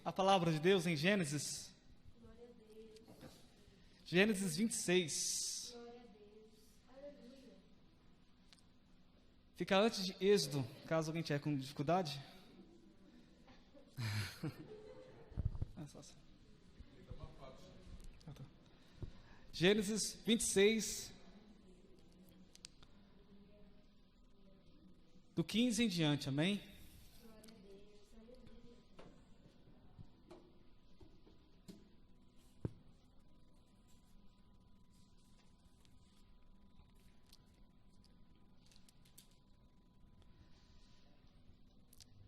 a palavra de Deus em Gênesis. Gênesis 26. Fica antes de Êxodo, caso alguém tiver com dificuldade. Gênesis 26, do 15 em diante, amém?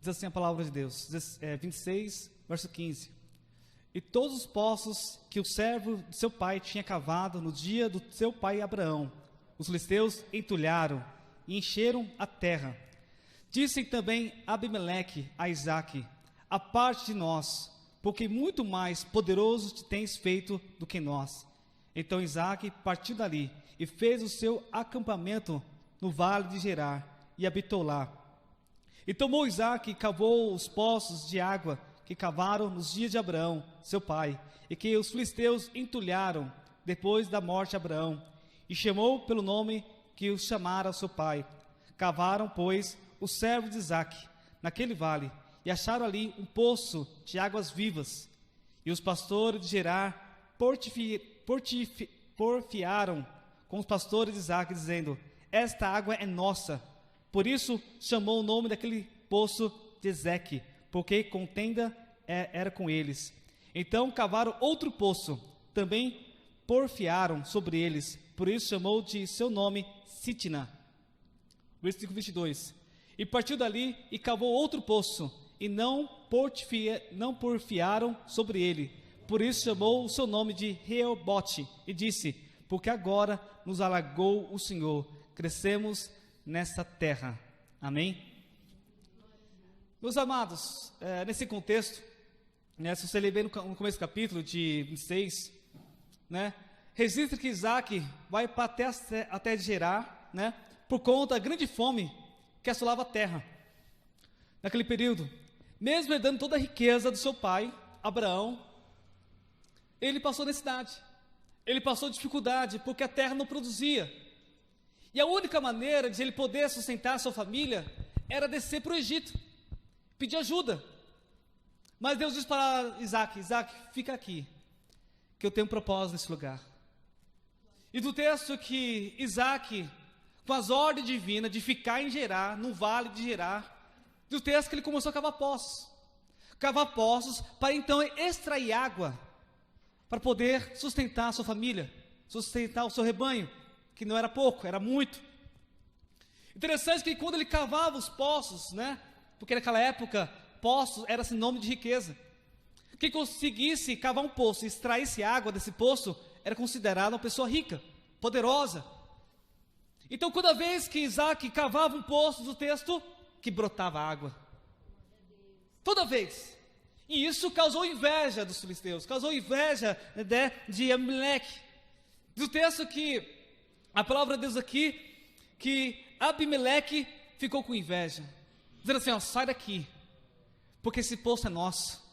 Diz assim a palavra de Deus, 26, verso 15. E todos os poços que o servo de seu pai tinha cavado no dia do seu pai Abraão, os filisteus entulharam e encheram a terra. Disse também Abimeleque a Isaque: aparte de nós, porque muito mais poderoso te tens feito do que nós. Então Isaque partiu dali e fez o seu acampamento no vale de Gerar e habitou lá. E tomou Isaque e cavou os poços de água que cavaram nos dias de Abraão, seu pai, e que os filisteus entulharam depois da morte de Abraão, e chamou pelo nome que os chamara seu pai. Cavaram, pois, os servos de Isaque naquele vale, e acharam ali um poço de águas vivas. E os pastores de Gerar porfiaram com os pastores de Isaque, dizendo: esta água é nossa. Por isso chamou o nome daquele poço de Ezeque, porque contenda era com eles. Então cavaram outro poço, também porfiaram sobre eles, por isso chamou de seu nome Sitna. Versículo 22. E partiu dali e cavou outro poço, e não porfiaram sobre ele, por isso chamou o seu nome de Reobote, e disse: porque agora nos alagou o Senhor, crescemos nessa terra. Amém? Meus amados, nesse contexto, se você ler bem no começo do capítulo de 26, registra que Isaque vai para até Gerar, por conta da grande fome que assolava a terra naquele período. Mesmo herdando toda a riqueza do seu pai, Abraão, ele passou necessidade, ele passou dificuldade, porque a terra não produzia. E a única maneira de ele poder sustentar a sua família era descer para o Egito, pedir ajuda. Mas Deus diz para Isaque: Isaque, fica aqui, que eu tenho um propósito nesse lugar. E do texto que Isaque, com as ordens divinas de ficar em Gerar, no vale de Gerar, do texto que ele começou a cavar poços para então extrair água, para poder sustentar a sua família, sustentar o seu rebanho, que não era pouco, era muito. Interessante que quando ele cavava os poços, porque naquela época, poços era sinônimo de riqueza. Quem conseguisse cavar um poço e extraísse água desse poço, era considerado uma pessoa rica, poderosa. Então, toda vez que Isaque cavava um poço, do texto, que brotava água. Toda vez. E isso causou inveja dos filisteus, causou inveja de Abimeleque. Do texto que, a palavra de Deus aqui, que Abimeleque ficou com inveja, dizendo assim: sai daqui, porque esse poço é nosso.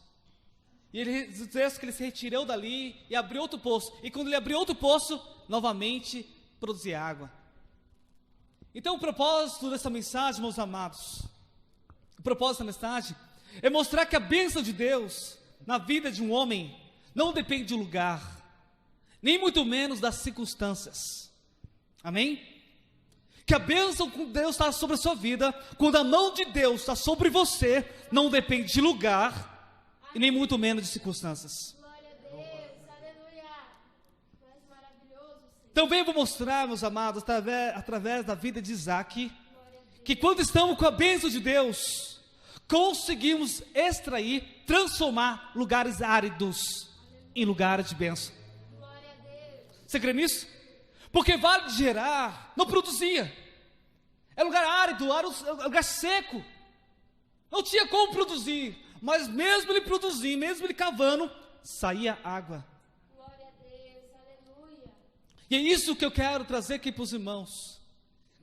E ele diz que ele se retirou dali e abriu outro poço, e quando ele abriu outro poço, novamente produzia água. Então o propósito dessa mensagem, meus amados, o propósito dessa mensagem é mostrar que a bênção de Deus na vida de um homem não depende de lugar, nem muito menos das circunstâncias. Amém? Que a bênção de Deus está sobre a sua vida, quando a mão de Deus está sobre você, não depende de lugar, e nem muito menos de circunstâncias. Glória a Deus, aleluia. Mais maravilhoso, Senhor. Então venho mostrar, meus amados, através da vida de Isaque, que quando estamos com a bênção de Deus, conseguimos extrair, transformar lugares áridos em lugares de bênção. Glória a Deus. Você crê nisso? Porque Vale de Gerar não produzia, é lugar árido, lugar seco, não tinha como produzir, mas mesmo ele produzindo, mesmo ele cavando, saía água. Glória a Deus, aleluia. E é isso que eu quero trazer aqui para os irmãos,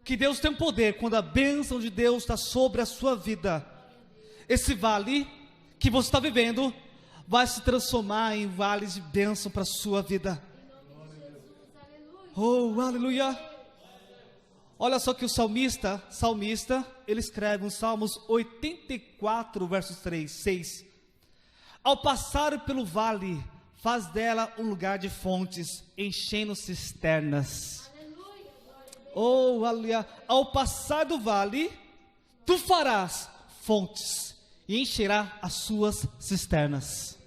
que Deus tem poder, quando a bênção de Deus está sobre a sua vida, esse vale que você está vivendo, vai se transformar em vales de bênção para a sua vida. Em nome de Jesus, aleluia. Oh, aleluia. Olha só que o salmista, ele escreve nos Salmos 84, versos 3, 6. Ao passar pelo vale, faz dela um lugar de fontes, enchendo cisternas. Aleluia, glória a Deus. Oh, aleluia. Ao passar do vale, tu farás fontes e encherá as suas cisternas.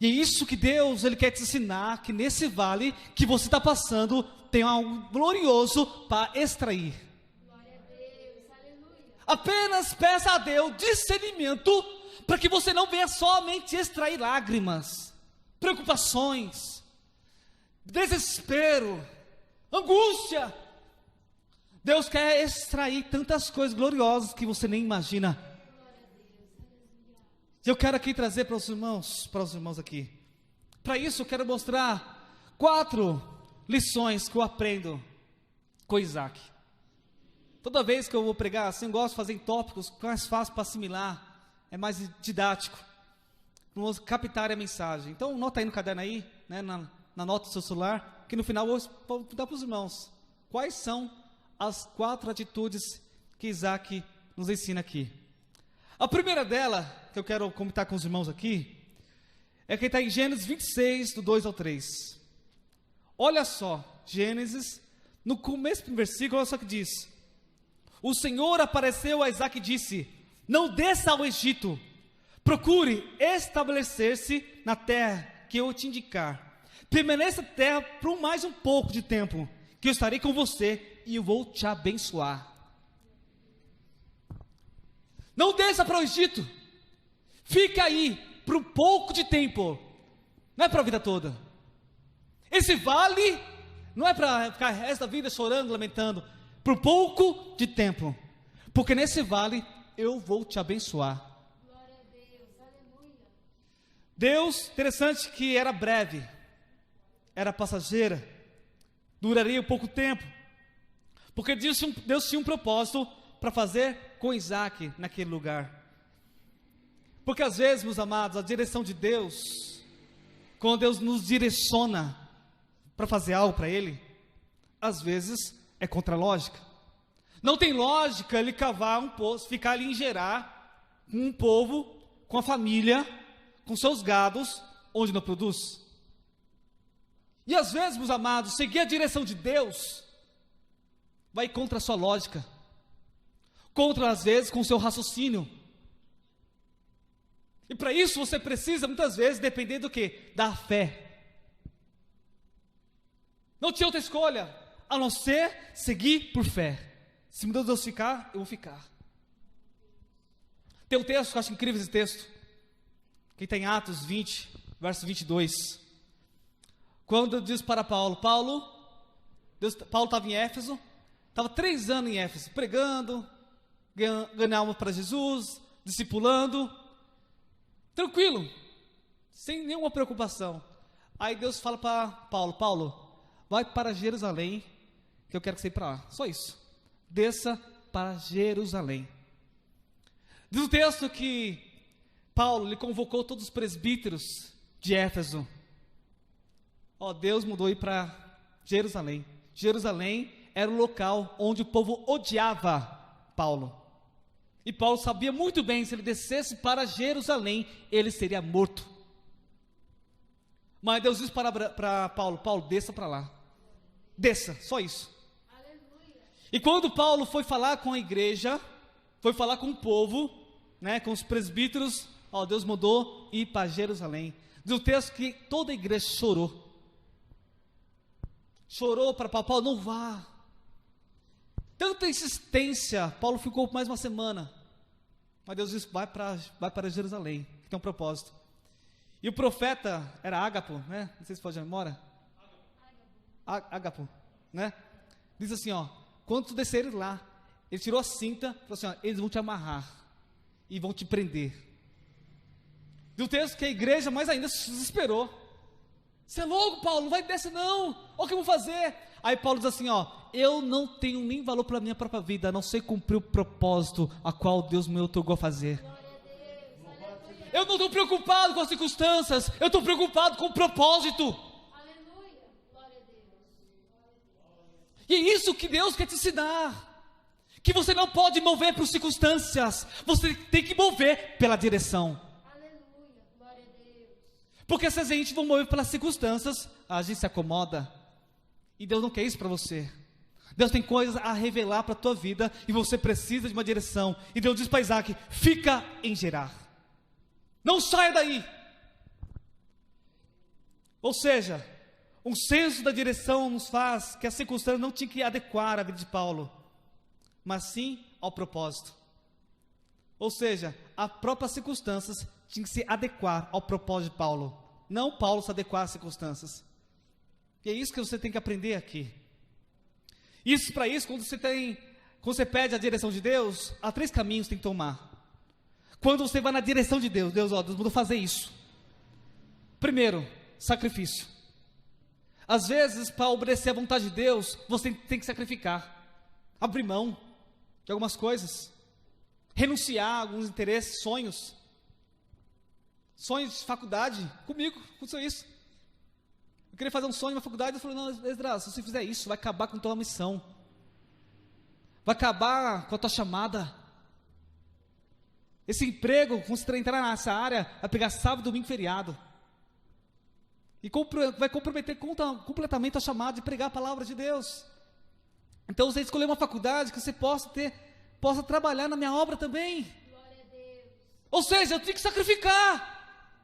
E é isso que Deus, Ele quer te ensinar, que nesse vale que você está passando, tem algo glorioso para extrair. Glória a Deus, aleluia. Apenas peça a Deus discernimento, para que você não venha somente extrair lágrimas, preocupações, desespero, angústia. Deus quer extrair tantas coisas gloriosas que você nem imagina. E eu quero aqui trazer para os irmãos aqui. Para isso eu quero mostrar 4 lições que eu aprendo com Isaac. Toda vez que eu vou pregar assim, eu gosto de fazer em tópicos mais fácil para assimilar, é mais didático, vamos captar a mensagem. Então nota aí no caderno aí, né, na nota do seu celular, que no final eu vou dar para os irmãos. Quais são as 4 atitudes que Isaac nos ensina aqui? A primeira dela, que eu quero comentar com os irmãos aqui, é que está em Gênesis 26, do 2 ao 3. Olha só, Gênesis, no começo do versículo, olha só o que diz. O Senhor apareceu a Isaac e disse: não desça ao Egito, procure estabelecer-se na terra que eu te indicar. Permaneça na terra por mais um pouco de tempo, que eu estarei com você e eu vou te abençoar. Não desça para o Egito, fica aí por um pouco de tempo, não é para a vida toda. Esse vale não é para ficar o resto da vida chorando, lamentando, por pouco de tempo, porque nesse vale eu vou te abençoar. Glória a Deus, aleluia. Deus, interessante que era breve, era passageira, duraria pouco tempo, porque Deus tinha um propósito para fazer com Isaac naquele lugar. Porque às vezes, meus amados, a direção de Deus, quando Deus nos direciona para fazer algo para Ele, às vezes é contra a lógica. Não tem lógica Ele cavar um poço, ficar ali em Gerar, com um povo, com a família, com seus gados, onde não produz. E às vezes, meus amados, seguir a direção de Deus vai contra a sua lógica, contra às vezes com o seu raciocínio. E para isso você precisa muitas vezes depender do quê? Da fé. Não tinha outra escolha a não ser seguir por fé. Se meu Deus ficar, eu vou ficar. Tem um texto que eu acho incrível, esse texto, que está em Atos 20, verso 22. Quando diz para Paulo estava em Éfeso, estava 3 anos em Éfeso, pregando, ganhando alma para Jesus, discipulando, tranquilo, sem nenhuma preocupação. Aí Deus fala para Paulo, vai para Jerusalém, que eu quero que você vá para lá, só isso, desça para Jerusalém. Diz o texto que Paulo, ele convocou todos os presbíteros de Éfeso. Deus mudou ir para Jerusalém. Jerusalém era o local onde o povo odiava Paulo. E Paulo sabia muito bem, se ele descesse para Jerusalém, ele seria morto. Mas Deus disse para Paulo, desça para lá. Desça, só isso. Aleluia. E quando Paulo foi falar com a igreja, foi falar com o povo, né, com os presbíteros, Deus mandou ir para Jerusalém. Diz o texto que toda a igreja chorou. Chorou para Paulo, não vá. Tanta insistência, Paulo ficou por mais uma semana. Mas Deus disse, vai para Jerusalém, que tem um propósito. E o profeta era Ágapo, né? Não sei se pode de memória. Ágapo, né? Diz assim, quando tu desceres lá, ele tirou a cinta, falou assim, eles vão te amarrar e vão te prender. E o texto que a igreja mais ainda se desesperou. Você é louco, Paulo, não vai descer não, olha o que eu vou fazer. Aí Paulo diz assim, eu não tenho nem valor para a minha própria vida, a não ser cumprir o propósito a qual Deus me otorgou a fazer. Glória a Deus, aleluia. Eu não estou preocupado com as circunstâncias, eu estou preocupado com o propósito. Aleluia. Glória a Deus. E é isso que Deus quer te ensinar. Que você não pode mover por circunstâncias, você tem que mover pela direção. Aleluia. Glória a Deus. Porque se a gente for mover pelas circunstâncias, a gente se acomoda. E Deus não quer isso para você. Deus tem coisas a revelar para a tua vida e você precisa de uma direção. E Deus diz para Isaac: fica em Gerar. Não saia daí. Ou seja, um senso da direção nos faz que a circunstância não tinha que adequar a vida de Paulo, mas sim ao propósito. Ou seja, as próprias circunstâncias tinham que se adequar ao propósito de Paulo, não Paulo se adequar às circunstâncias. E é isso que você tem que aprender aqui. Para isso, quando você pede a direção de Deus, há 3 caminhos que tem que tomar. Quando você vai na direção de Deus, Deus mandou fazer isso. Primeiro, sacrifício. Às vezes, para obedecer à vontade de Deus, você tem que sacrificar, abrir mão de algumas coisas, renunciar a alguns interesses, sonhos de faculdade. Comigo aconteceu isso. Eu queria fazer um sonho na faculdade, eu falei: não, Esdras, se você fizer isso, vai acabar com a tua missão, vai acabar com a tua chamada. Esse emprego, quando você entrar nessa área, vai pegar sábado, domingo, feriado, e vai comprometer completamente a chamada de pregar a palavra de Deus. Então você escolheu uma faculdade que você possa trabalhar na minha obra também. Glória a Deus. Ou seja, eu tenho que sacrificar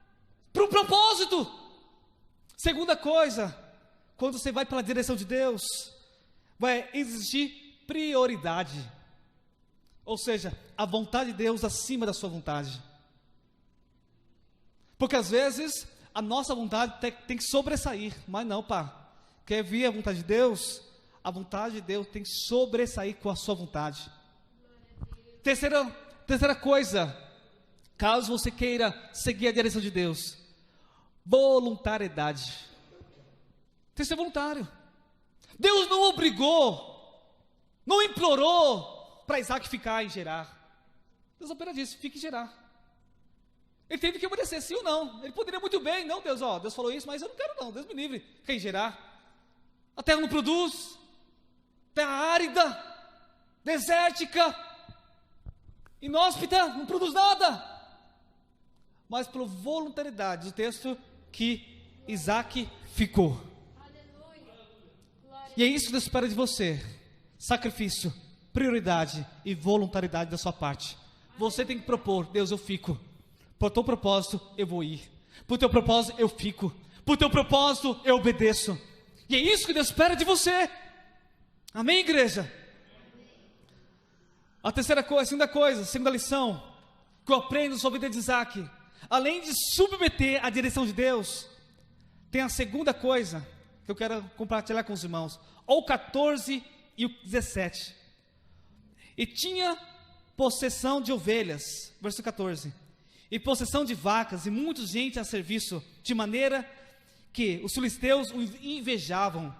para um propósito. Segunda coisa, quando você vai pela direção de Deus, vai exigir prioridade. Ou seja, a vontade de Deus acima da sua vontade. Porque às vezes a nossa vontade tem que sobressair, mas não, quer vir a vontade de Deus? A vontade de Deus tem que sobressair com a sua vontade. Terceira coisa, caso você queira seguir a direção de Deus, voluntariedade. Tem que ser voluntário. Deus não obrigou, não implorou para Isaac ficar em Gerar. Deus apenas disse: fique em Gerar. Ele teve que obedecer, sim ou não. Ele poderia muito bem: não, Deus, Deus falou isso, mas eu não quero não, Deus me livre, fica em Gerar. A terra não produz, terra árida, desértica, inóspita, não produz nada. Mas por voluntariedade, o texto que Isaac ficou. Aleluia. E é isso que Deus espera de você: sacrifício, prioridade e voluntariedade da sua parte. Você tem que propor: Deus, eu fico. Por teu propósito eu vou ir. Por teu propósito eu fico. Por teu propósito eu obedeço. E é isso que Deus espera de você. Amém, igreja? A segunda lição que eu aprendo sobre a vida de Isaac, além de submeter à direção de Deus, tem a segunda coisa que eu quero compartilhar com os irmãos. O 14 e o 17. E tinha possessão de ovelhas, verso 14, e possessão de vacas, e muita gente a serviço, de maneira que os filisteus o invejavam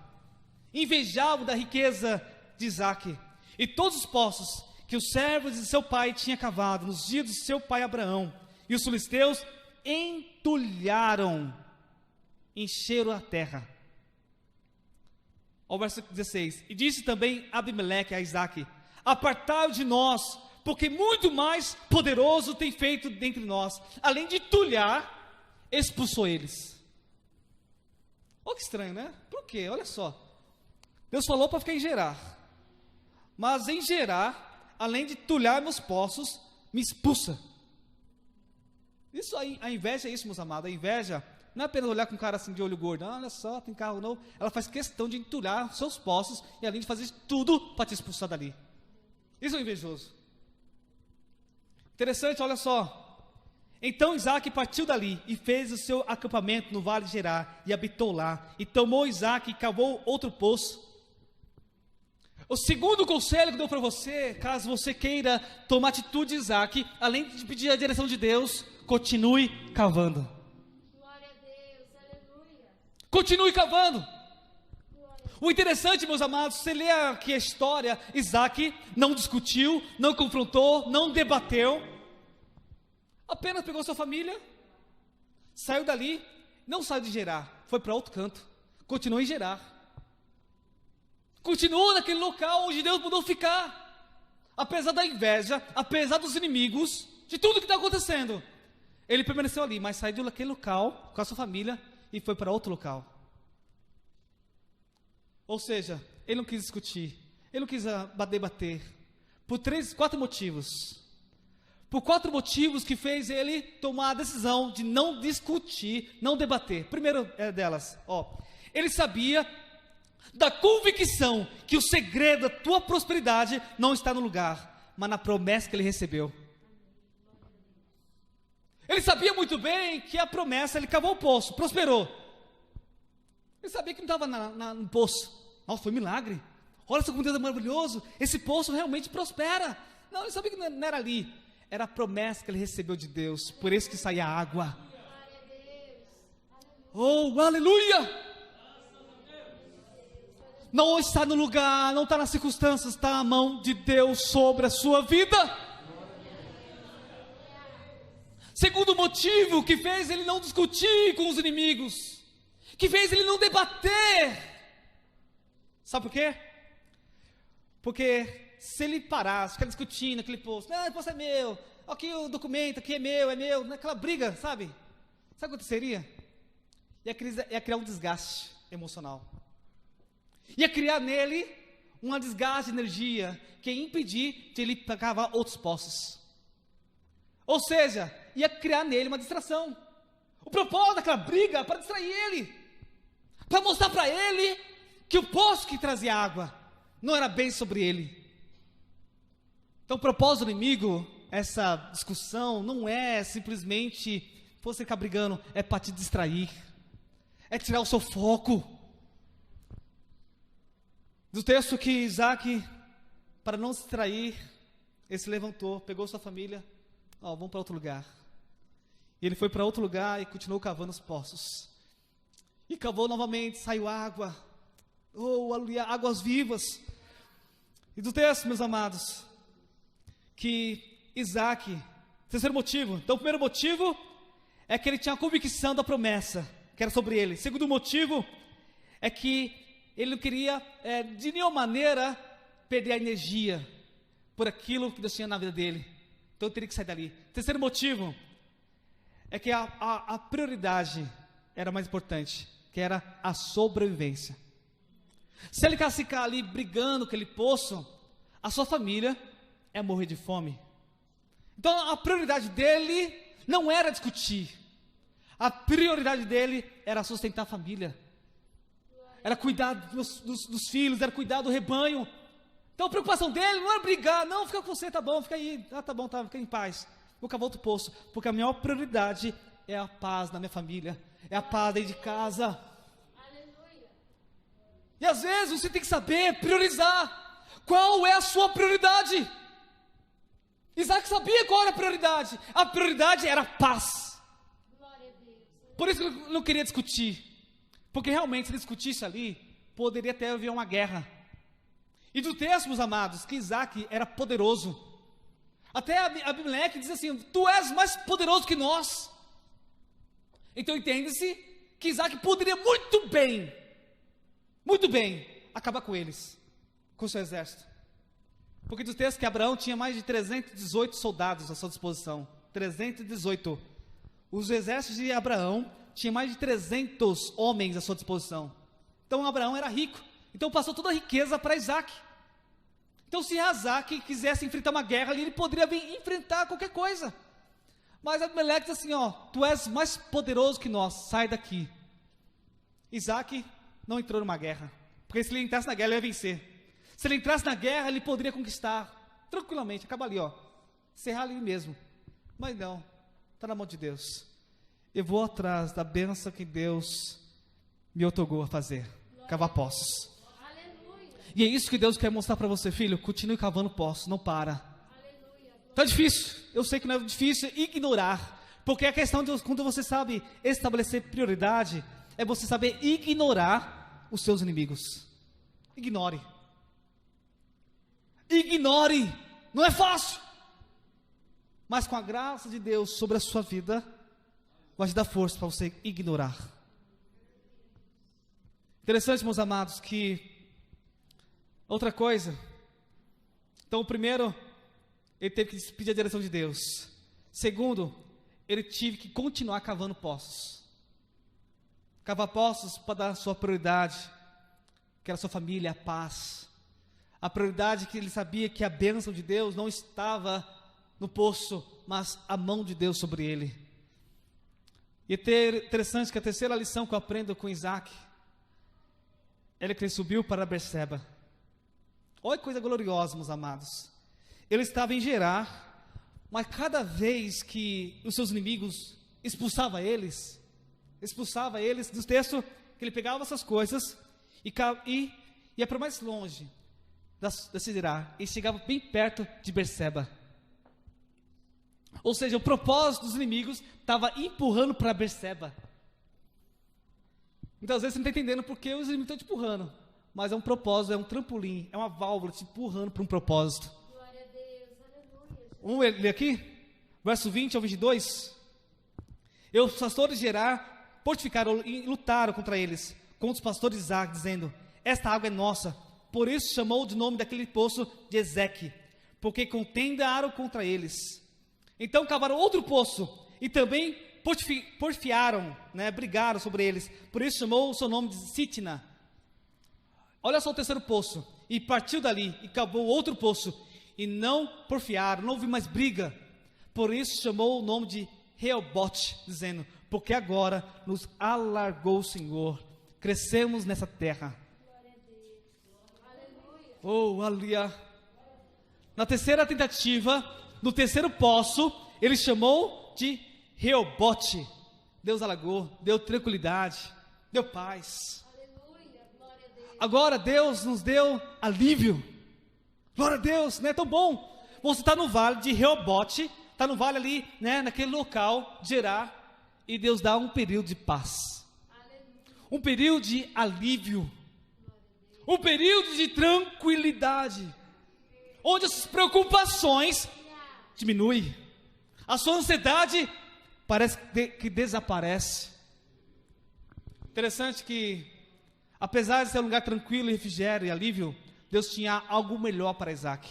da riqueza de Isaac, e todos os poços que os servos de seu pai tinham cavado nos dias de seu pai Abraão, e os filisteus entulharam, encheram a terra. Ao verso 16: e disse também Abimeleque a Isaac: apartai-o de nós, porque muito mais poderoso tem feito dentre nós. Além de entulhar, expulsou eles. Olha que estranho, né? Por quê? Olha só, Deus falou para ficar em Gerar, mas em Gerar, além de entulhar meus poços, me expulsa. Isso aí, a inveja é isso, meus amados. A inveja não é apenas olhar com um cara assim de olho gordo: olha só, tem carro novo. Ela faz questão de entulhar seus poços, e além de fazer tudo para te expulsar dali. Isso é invejoso. Interessante, olha só. Então Isaac partiu dali e fez o seu acampamento no vale de Gerar, e habitou lá. E tomou Isaac e cavou outro poço. O segundo conselho que eu dou para você, caso você queira tomar atitude de Isaac, além de pedir a direção de Deus, continue cavando. Glória a Deus. Aleluia. Continue cavando. Glória. O interessante, meus amados, você lê aqui a história, Isaac não discutiu, não confrontou, não debateu, Apenas pegou sua família, saiu dali, não saiu de Gerar, foi para outro canto, continuou em Gerar. Continuou naquele local onde Deus mandou ficar. Apesar da inveja, apesar dos inimigos, de tudo que está acontecendo, ele permaneceu ali, mas saiu daquele local com a sua família e foi para outro local. Ou seja, ele não quis discutir, ele não quis debater, por 4 motivos. Por 4 motivos que fez ele tomar a decisão de não discutir, não debater. Primeiro delas, ele sabia da convicção que o segredo da tua prosperidade não está no lugar, mas na promessa que ele recebeu. Ele sabia muito bem que a promessa, ele cavou o poço, prosperou. Ele sabia que não estava no poço. Nossa, foi um milagre. Olha só como Deus é maravilhoso. Esse poço realmente prospera. Não, ele sabia que não era ali. Era a promessa que ele recebeu de Deus. Por isso que saía água. Oh, aleluia! Não está no lugar, não está nas circunstâncias, está a mão de Deus sobre a sua vida. Segundo motivo que fez ele não discutir com os inimigos, que fez ele não debater. Sabe por quê? Porque se ele parasse, ficar discutindo aquele posto, o posto é meu, aqui o documento, aqui é meu, naquela briga, sabe? Sabe o que aconteceria? Ia criar um desgaste emocional. Ia criar nele um desgaste de energia que ia impedir de ele cavar outros poços. Ou seja, ia criar nele uma distração. O propósito daquela briga era para distrair ele, para mostrar para ele que o poço que trazia água não era bem sobre ele. Então o propósito do inimigo, essa discussão, não é simplesmente você ficar brigando, é para te distrair, é tirar o seu foco. Do texto que Isaac, para não se distrair, ele se levantou, pegou sua família, vamos para outro lugar. E ele foi para outro lugar e continuou cavando os poços. E cavou novamente, saiu água. Aleluia, águas vivas. E do texto, meus amados, que Isaac, terceiro motivo. Então o primeiro motivo é que ele tinha a convicção da promessa, que era sobre ele. Segundo motivo é que ele não queria, de nenhuma maneira, perder a energia por aquilo que Deus tinha na vida dele. Então ele teria que sair dali. Terceiro motivo é que a prioridade era mais importante, que era a sobrevivência. Se ele quisesse ficar ali brigando com aquele poço, a sua família ia morrer de fome. Então a prioridade dele não era discutir. A prioridade dele era sustentar a família. Era cuidar dos filhos, era cuidar do rebanho. Então a preocupação dele não era brigar, não, fica com você, tá bom, fica aí, tá bom, fica em paz. Vou cavar outro poço, porque a maior prioridade é a paz na minha família, é a paz dentro de casa. Aleluia. E às vezes você tem que saber priorizar. Qual é a sua prioridade? Isaac sabia qual era a prioridade. A prioridade era a paz. Glória a Deus. Por isso que ele não queria discutir. Porque realmente, se ele discutisse ali, poderia até haver uma guerra. E do texto, meus amados, que Isaac era poderoso. Até Abimeleque diz assim: tu és mais poderoso que nós. Então entende-se que Isaac poderia muito bem, acabar com eles, com o seu exército. Porque do texto que Abraão tinha mais de 318 soldados à sua disposição. 318. Os exércitos de Abraão tinha mais de 300 homens à sua disposição. Então Abraão era rico. Então passou toda a riqueza para Isaac. Então se Isaac quisesse enfrentar uma guerra ali, ele poderia vir enfrentar qualquer coisa. Mas Abimeleque diz assim: tu és mais poderoso que nós, sai daqui. Isaac não entrou numa guerra, porque se ele entrasse na guerra, ele ia vencer. Se ele entrasse na guerra, ele poderia conquistar tranquilamente, acaba ali, encerrar ali mesmo. Mas não, está na mão de Deus. Eu vou atrás da bênção que Deus me otorgou a fazer, cavar poços. Aleluia. E é isso que Deus quer mostrar para você, filho. Continue cavando poços, não para. Aleluia. Está difícil, eu sei que não é difícil ignorar, porque a questão de quando você sabe estabelecer prioridade, é você saber ignorar os seus inimigos. Ignore, não é fácil, mas com a graça de Deus sobre a sua vida, vai te dar força para você ignorar. Interessante, meus amados, que outra coisa. Então, o primeiro, ele teve que pedir a direção de Deus. Segundo, ele teve que continuar cavando poços. Cavar poços para dar a sua prioridade, que era a sua família, a paz. A prioridade que ele sabia que a bênção de Deus não estava no poço, mas a mão de Deus sobre ele. E é interessante que a terceira lição que eu aprendo com Isaac é que ele subiu para Berseba. Olha que coisa gloriosa, meus amados. Ele estava em Gerar, mas cada vez que os seus inimigos expulsavam eles do texto, que ele pegava essas coisas e ia para mais longe desse Gerar, e chegava bem perto de Berseba. Ou seja, o propósito dos inimigos estava empurrando para Berseba. Muitas vezes você não está entendendo porque os inimigos estão te empurrando, mas é um propósito, é um trampolim, é uma válvula te empurrando para um propósito. Glória a Deus, aleluia. Vamos ler aqui, verso 20 ao 22. E os pastores de Gerar fortificaram e lutaram contra eles, contra os pastores de Isaac, dizendo: esta água é nossa. Por isso chamou de nome daquele poço de Ezeque, porque contendaram contra eles. Então cavaram outro poço e também porfiaram, brigaram sobre eles. Por isso chamou o seu nome de Sitna. Olha só o terceiro poço. E partiu dali e cavou outro poço. E não porfiaram, não houve mais briga. Por isso chamou o nome de Reobote, dizendo: porque agora nos alargou o Senhor, crescemos nessa terra. Glória a Deus. Aleluia. Oh, aleluia. Na terceira tentativa, no terceiro poço, ele chamou de Reobote. Deus alagou, deu tranquilidade, deu paz. Aleluia. Glória a Deus. Agora Deus nos deu alívio. Glória a Deus, né? Tão bom. Você está no vale de Reobote, está no vale ali, naquele local de Gerar, e Deus dá um período de paz. Aleluia. Um período de alívio. Um período de tranquilidade. Onde as preocupações diminuem. A sua ansiedade parece que desaparece. Interessante que, apesar de ser um lugar tranquilo, refrigério e alívio, Deus tinha algo melhor para Isaac.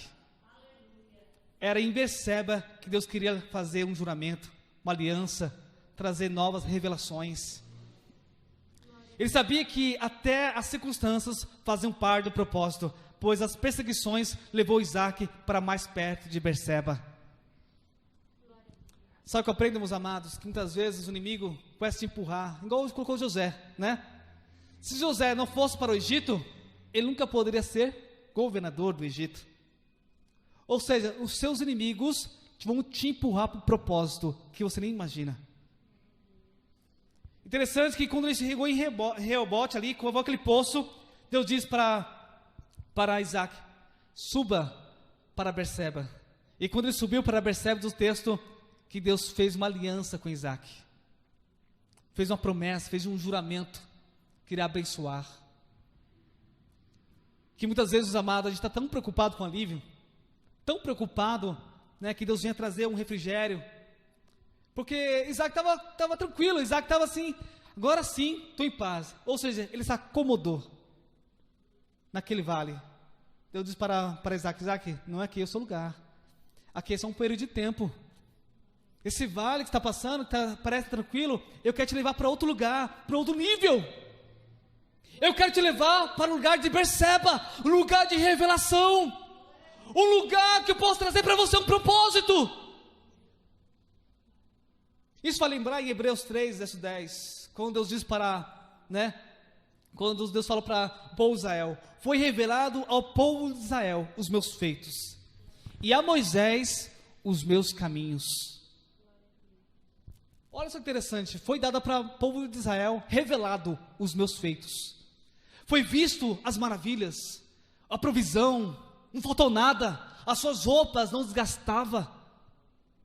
Era em Berseba que Deus queria fazer um juramento, uma aliança, trazer novas revelações. Ele sabia que até as circunstâncias faziam parte do propósito, pois as perseguições levou Isaac para mais perto de Berseba. Sabe o que eu aprendo, meus amados? Que muitas vezes o inimigo começa a te empurrar, igual colocou José, Se José não fosse para o Egito, ele nunca poderia ser governador do Egito. Ou seja, os seus inimigos vão te empurrar para o propósito que você nem imagina. Interessante que quando ele chegou em Reobote ali, cavou aquele poço, Deus diz para Isaac: suba para Berseba. E quando ele subiu para Berseba, do texto, que Deus fez uma aliança com Isaac, fez uma promessa, fez um juramento, que iria abençoar. Que muitas vezes, os amados, a gente está tão preocupado com alívio, tão preocupado, que Deus venha trazer um refrigério, porque Isaac estava tranquilo, Isaac estava assim: agora sim, estou em paz. Ou seja, ele se acomodou naquele vale. Deus disse para Isaac: não é aqui o seu lugar, aqui é só um período de tempo. Esse vale que está passando, parece tranquilo, eu quero te levar para outro lugar, para outro nível. Eu quero te levar para o lugar de Berseba, um lugar de revelação, um lugar que eu posso trazer para você um propósito. Isso vai lembrar em Hebreus 3, verso 10, quando Deus diz quando Deus falou para o povo de Israel: foi revelado ao povo de Israel os meus feitos, e a Moisés os meus caminhos. Olha só que interessante, foi dado para o povo de Israel, revelado os meus feitos. Foi visto as maravilhas, a provisão, não faltou nada, as suas roupas não desgastavam.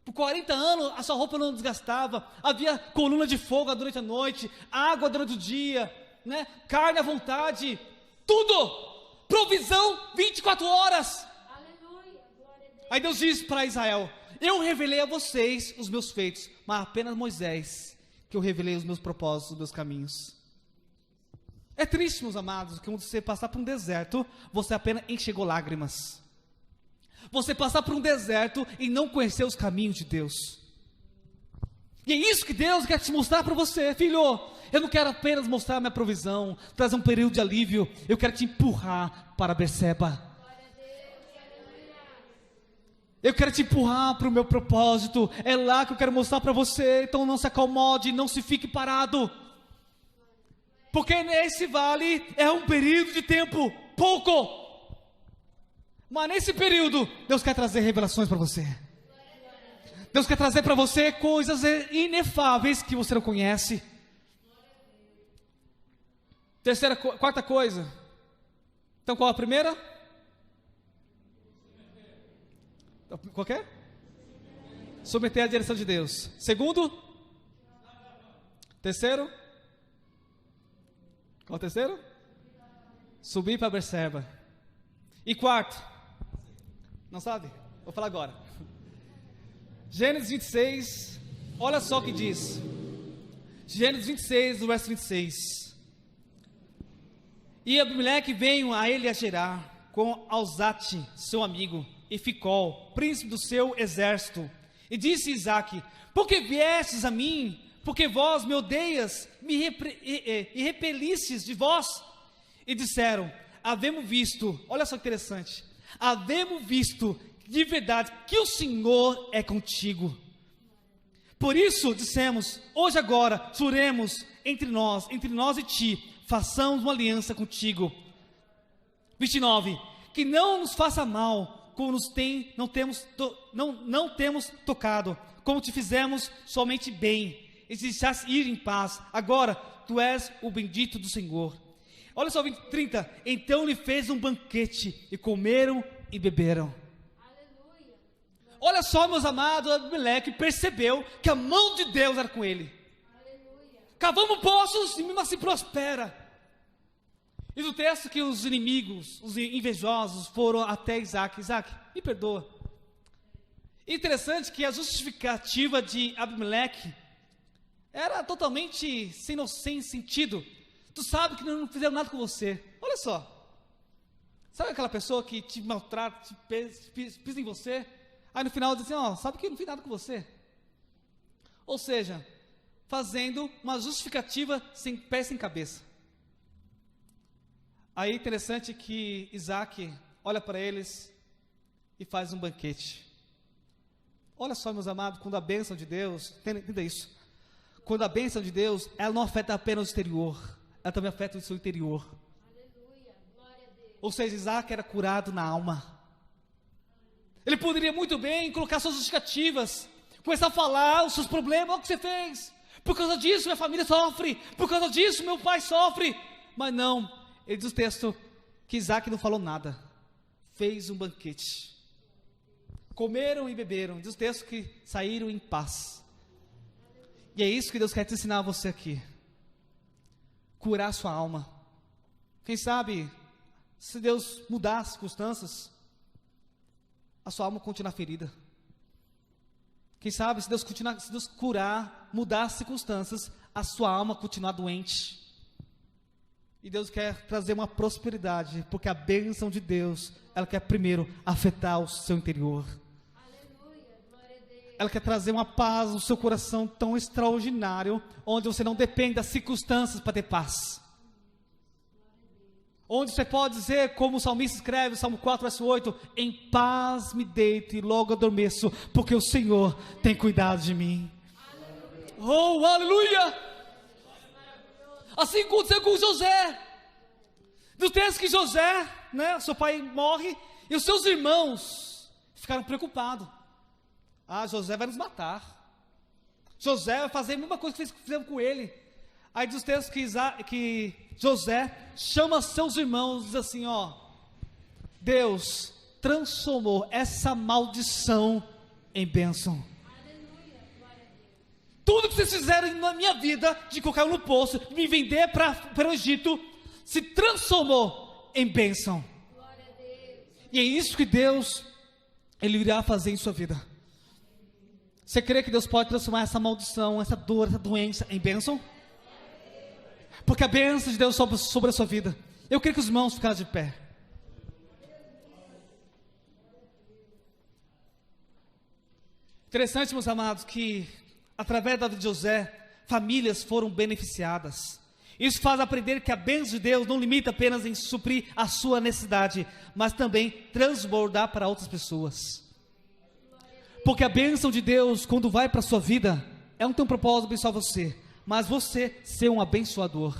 Por 40 anos a sua roupa não desgastava, havia coluna de fogo durante a noite, água durante o dia, carne à vontade, tudo, provisão 24 horas. Aleluia. Glória a Deus. Aí Deus diz para Israel: eu revelei a vocês os meus feitos, mas apenas Moisés, que eu revelei os meus propósitos, os meus caminhos. É triste, meus amados, que quando você passar por um deserto, você apenas enxergou lágrimas. Você passar por um deserto e não conhecer os caminhos de Deus. E é isso que Deus quer te mostrar para você, filho. Eu não quero apenas mostrar a minha provisão, trazer um período de alívio. Eu quero te empurrar para Berseba. Eu quero te empurrar para o meu propósito. É lá que eu quero mostrar para você. Então não se acomode, não se fique parado. Porque nesse vale é um período de tempo pouco. Mas nesse período, Deus quer trazer revelações para você. Deus quer trazer para você coisas inefáveis que você não conhece. Quarta coisa. Então qual a primeira? Qual que é? Submeter à direção de Deus. Segundo? Terceiro? Qual o terceiro? Subir para Berseba. E quarto? Não sabe? Vou falar agora. Gênesis 26, olha só o que diz. Gênesis 26, do verso 26. E Abimeleque veio a ele a Gerar, com Alzate, seu amigo, e Ficol, príncipe do seu exército. E disse Isaque: por que viestes a mim? Porque vós me odeias, e repelistes de vós? E disseram: havemos visto, olha só que interessante, havemos visto de verdade que o Senhor é contigo. Por isso dissemos: hoje agora juremos entre nós e ti, façamos uma aliança contigo. 29. Que não nos faça mal, como não temos tocado, como te fizemos somente bem, e te deixaste ir em paz. Agora tu és o bendito do Senhor. Olha só, 30. Então lhe fez um banquete, e comeram e beberam. Olha só, meus amados, Abimeleque percebeu que a mão de Deus era com ele. Aleluia. Cavamos poços e mesmo assim prospera. E no texto que os inimigos, os invejosos, foram até Isaque: Isaque, me perdoa. Interessante que a justificativa de Abimeleque era totalmente sem sentido. Tu sabe que não fizeram nada com você. Olha só. Sabe aquela pessoa que te maltrata, pisa em você? Aí no final diz assim: sabe que eu não fiz nada com você. Ou seja, fazendo uma justificativa sem pé sem cabeça. Aí é interessante que Isaque olha para eles e faz um banquete. Olha só, meus amados, quando a bênção de Deus, entenda isso. Quando a bênção de Deus, ela não afeta apenas o exterior, ela também afeta o seu interior. Aleluia, glória a Deus. Ou seja, Isaque era curado na alma. Ele poderia muito bem colocar suas justificativas, começar a falar os seus problemas: olha o que você fez, por causa disso minha família sofre, por causa disso meu pai sofre. Mas não, ele diz o texto que Isaque não falou nada, fez um banquete, comeram e beberam. Diz o texto que saíram em paz. E é isso que Deus quer te ensinar a você aqui: curar sua alma. Quem sabe, se Deus mudar as circunstâncias, a sua alma continua ferida. Quem sabe, se Deus curar, mudar as circunstâncias, a sua alma continuar doente. E Deus quer trazer uma prosperidade, porque a bênção de Deus, ela quer primeiro afetar o seu interior. Aleluia, glória a Deus. Ela quer trazer uma paz no seu coração tão extraordinário, onde você não depende das circunstâncias para ter paz. Onde você pode dizer, como o salmista escreve, Salmo 4, verso 8: em paz me deito e logo adormeço, porque o Senhor tem cuidado de mim. Aleluia. Oh, aleluia! Assim aconteceu com José. No texto que José, seu pai morre, e os seus irmãos ficaram preocupados. José vai nos matar. José vai fazer a mesma coisa que fizeram com ele. Aí diz o texto que José chama seus irmãos e diz assim: Deus transformou essa maldição em bênção. Tudo que vocês fizeram na minha vida, de colocar no poço, de me vender para o Egito, se transformou em bênção. E é isso que Deus, Ele irá fazer em sua vida. Você crê que Deus pode transformar essa maldição, essa dor, essa doença em bênção? Porque a bênção de Deus sobre a sua vida. Eu queria que os irmãos ficassem de pé. Interessante, meus amados, que através da vida de José, famílias foram beneficiadas. Isso faz aprender que a bênção de Deus não limita apenas em suprir a sua necessidade, mas também transbordar para outras pessoas. Porque a bênção de Deus, quando vai para a sua vida, não tem um propósito de abençoar você, mas você ser um abençoador.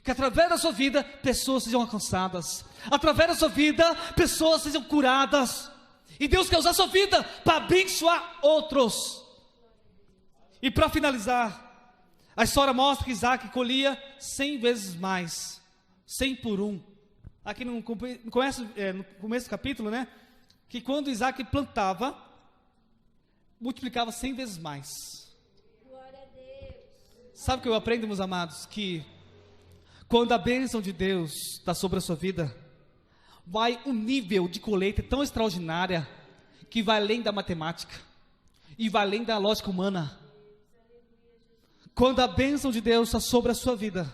Que através da sua vida, pessoas sejam alcançadas. Através da sua vida, pessoas sejam curadas. E Deus quer usar a sua vida para abençoar outros. E para finalizar, a história mostra que Isaac colhia 100 vezes mais. 100 por 1. Aqui no começo do capítulo, né? Que quando Isaac plantava, multiplicava 100 vezes mais. Glória a Deus. Sabe o que eu aprendo, meus amados? Que quando a bênção de Deus está sobre a sua vida, vai um nível de colheita tão extraordinária, que vai além da matemática, e vai além da lógica humana. Quando a bênção de Deus está sobre a sua vida,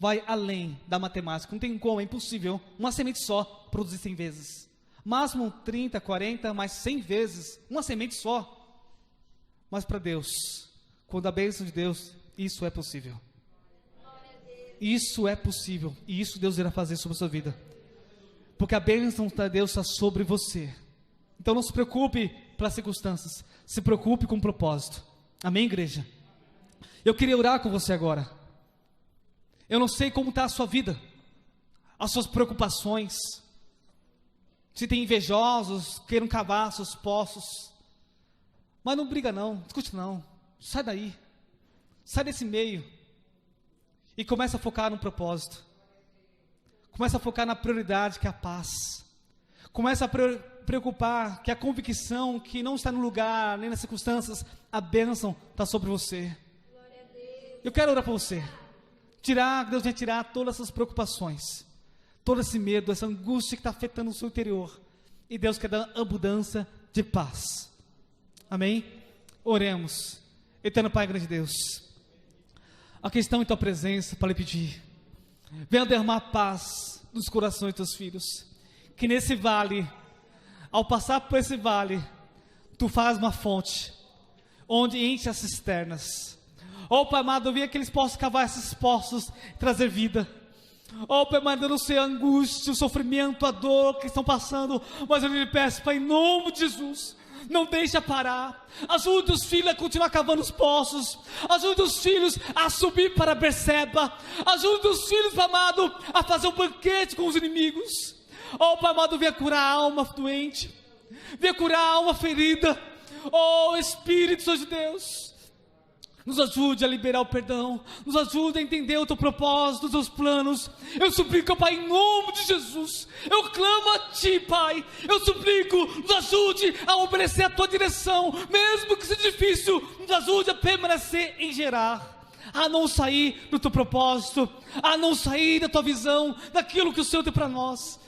vai além da matemática. Não tem como, é impossível uma semente só produzir 100 vezes. Máximo 30, 40, mas 100 vezes, uma semente só. Mas para Deus, quando a bênção de Deus, isso é possível. Isso é possível, e isso Deus irá fazer sobre a sua vida. Porque a bênção de Deus está sobre você. Então não se preocupe pelas circunstâncias, se preocupe com o propósito. Amém, igreja? Eu queria orar com você agora. Eu não sei como está a sua vida, as suas preocupações. Se tem invejosos, queiram cavar seus poços. Mas não briga não, discute não. Sai daí, sai desse meio. E começa a focar no propósito. Começa a focar na prioridade, que é a paz. Começa a preocupar que a convicção que não está no lugar, nem nas circunstâncias, a bênção está sobre você. Eu quero orar para você. Deus vai tirar todas essas preocupações, todo esse medo, essa angústia que está afetando o seu interior. E Deus quer dar abundância de paz. Amém? Oremos. Eterno Pai, grande Deus, aqui estão em tua presença para lhe pedir. Venha derramar paz nos corações dos teus filhos. Que nesse vale, ao passar por esse vale, tu faz uma fonte, onde enche as cisternas. Oh Pai amado, eu vi que eles possam cavar esses poços e trazer vida. Oh Pai amado, eu não sei a angústia, o sofrimento, a dor que estão passando, mas eu lhe peço, Pai, em nome de Jesus, não deixa parar. Ajude os filhos a continuar cavando os poços. Ajude os filhos a subir para Berseba. Ajude os filhos, Pai amado, a fazer um banquete com os inimigos. Oh Pai amado, venha curar a alma doente, venha curar a alma ferida. Oh Espírito Santo de Deus, nos ajude a liberar o perdão, nos ajude a entender o teu propósito, os teus planos. Eu suplico, Pai, em nome de Jesus, eu clamo a Ti, Pai, eu suplico, nos ajude a obedecer a Tua direção, mesmo que seja difícil, nos ajude a permanecer em gerar, a não sair do Teu propósito, a não sair da Tua visão, daquilo que o Senhor tem para nós.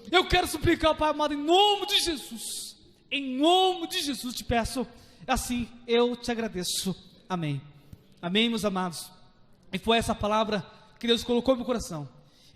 Eu quero suplicar, Pai amado, em nome de Jesus te peço, assim eu te agradeço. Amém. Amém, meus amados. E foi essa palavra que Deus colocou no meu coração.